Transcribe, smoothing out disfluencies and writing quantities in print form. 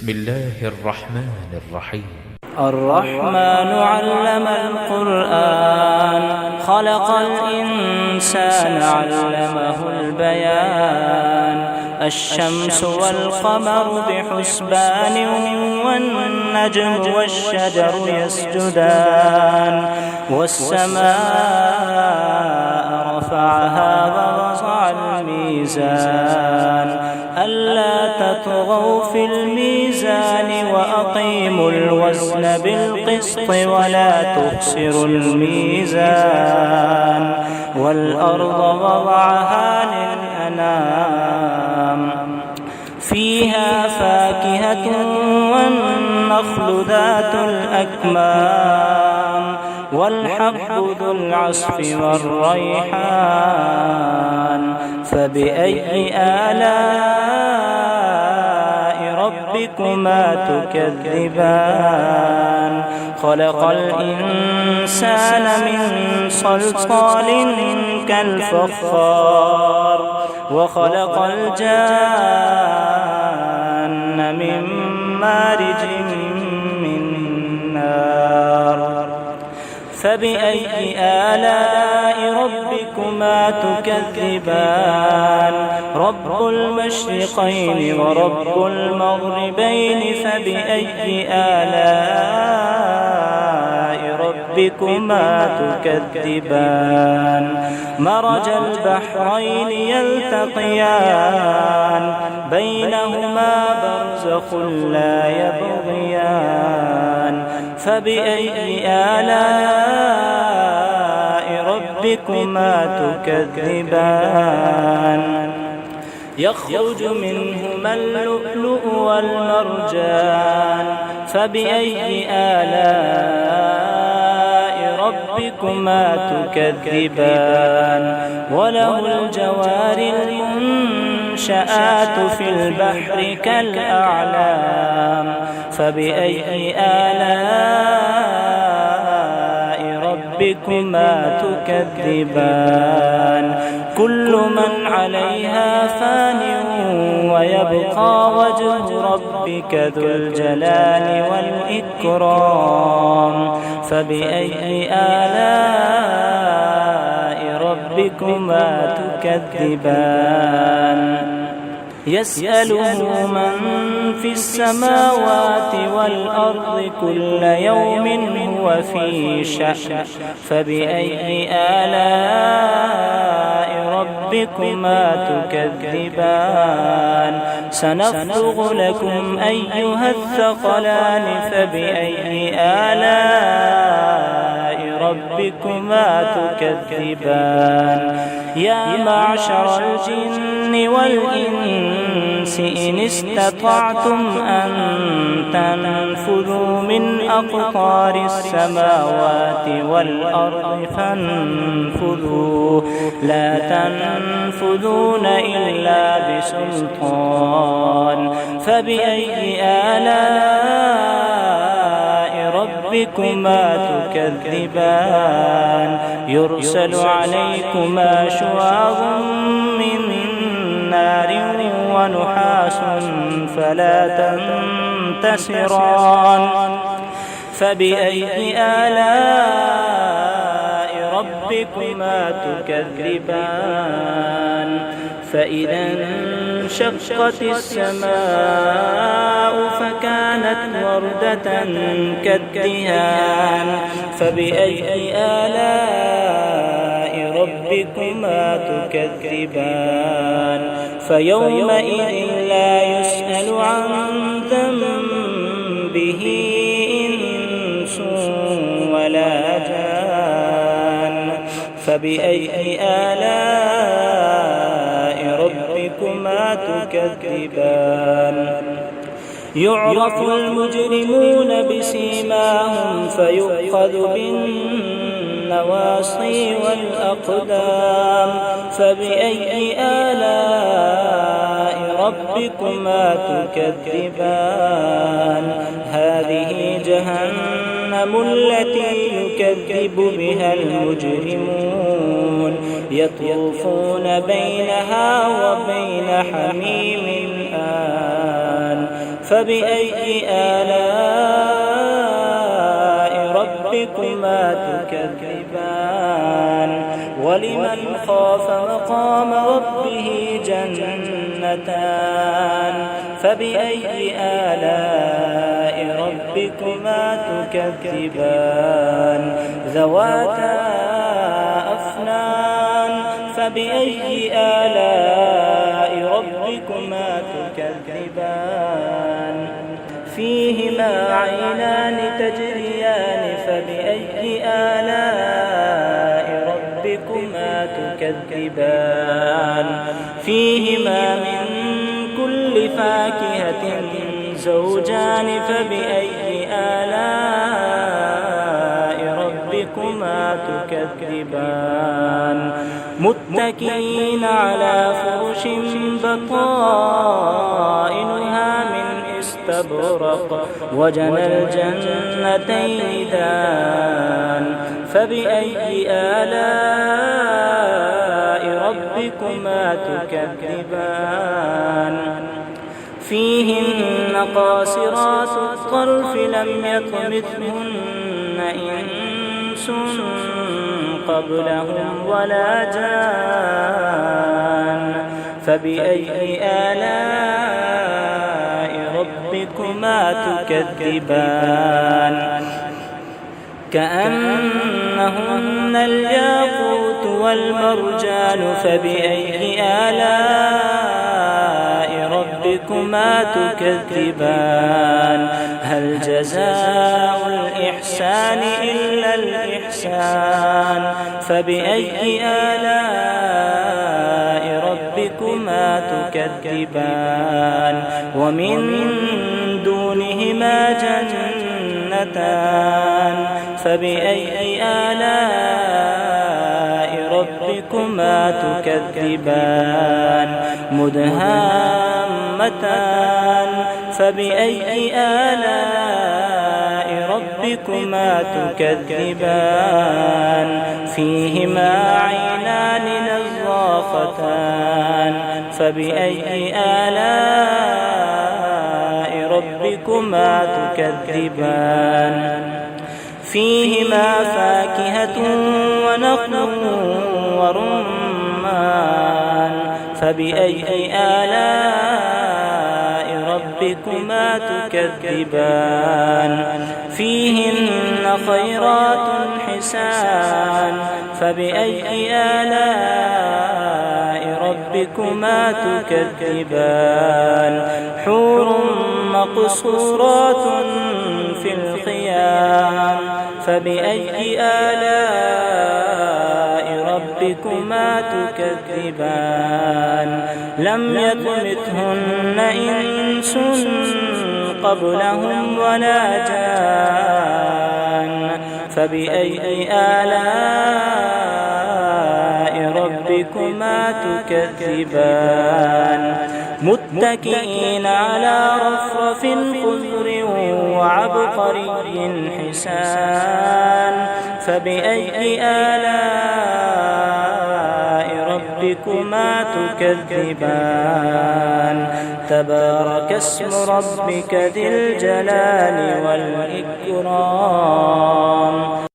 بسم الله الرحمن الرحيم. الرحمن علم القرآن خلق الإنسان علمه البيان الشمس والقمر بحسبان والنجم والشجر يسجدان والسماء رفعها ووضع الميزان ألا تطغوا في الميزان وأقيموا الوزن بالقسط ولا تخسروا الميزان والأرض وضعها للأنام فيها فاكهة والنخل ذات الأكمام والحب ذو العصف والريحان فبأي آلاء ربكما تكذبان خلق الإنسان من صلصال كالفخار وخلق الجان من مارج من نار فبأي آلاء ربكما تكذبان رب المشرقين ورب المغربين فبأي آلاء ربكما تكذبان مرج البحرين يلتقيان بينهما برزخ لا يبغيان فبأي آلاء ربكما تكذبان يخرج منهما اللؤلؤ والمرجان فبأي آلاء ربكما تكذبان وله الجوار المنشآت في البحر كالأعلام فبأي آلاء ربكما تكذبان كل من عليها فان ويبقى وجه ربك ذو الجلال والإكرام فبأي آلاء ربكما تكذبان يسأله من في السماوات والأرض كل يوم هو في شأن فبأي آلاء ربكما تكذبان سنفرغ لكم أيها الثقلان فبأي آلاء ربكما تكذبان يا معشر الجن والإنس إن استطعتم أن تنفذوا من أقطار السماوات والأرض فانفذوا لا تنفذون إلا بسلطان فبأي آلاء ربكما تكذبان يرسل عليكما شواظ من نار ونحاس فلا تنتصران فبأي آلاء ربكما تكذبان فإذا انشقت السماء فكانت وردة كالدهان فبأي آلاء ربكما تكذبان فيومئذ لا يسأل عن ذنبه إنس ولا جان فبأي آلاء ربكما تكذبان يعرف المجرمون بسيماهم فيؤخذ بالنواصي والأقدام فبأي آلاء ربكما تكذبان هذه جهنم التي يكذب بها المجرمون يطوفون بينها وبين حميم آن فبأي آلاء ربكما تكذبان ولمن خاف مقام ربه جنتان فبأي آلاء ربكما تكذبان ذواتا أفنان فبأي آلاء ربكما تكذبان فيهما عينان تجريان فبأي آلاء ربكما تكذبان فيهما من كل فاكهة زوجان فبأي آلاء ربكما تكذبان متكئين على فرش بطائنها من استبرق وجنى الجنتين دان فبأي آلاء ربكما تكذبان فيهن قاصرات الطرف لم يطمثهن إنس قبلهم ولا جان فبأي آلاء ربكما تكذبان كأنهن الياقوت والمرجان فبأي آلاء ربكما تكذبان هل جزاء الإحسان إلا الإحسان فبأي آلاء ربكما تكذبان ومن دونهما جنتان فبأي آلاء ربكما تكذبان مدهامتان فبأي آلاء ربكما تكذبان فيهما عينان نضاختان فبأي آلاء ربكما تكذبان فيهما فاكهة ونخل ورمان فبأي آلاء ربكما تكذبان فيهن خيرات حسان فبأي آلاء ربكما تكذبان حور مقصورات في الخيام فبأي آلاء ربكما تكذبان لم يطمثهن إنس قبلهم ولا جان فبأي آلاء ربكما تكذبان متكئين على رفرف خضر وعبقري حسان فبأي آلاء ربكما تكذبان تبارك اسم ربك ذي الجلال والإكرام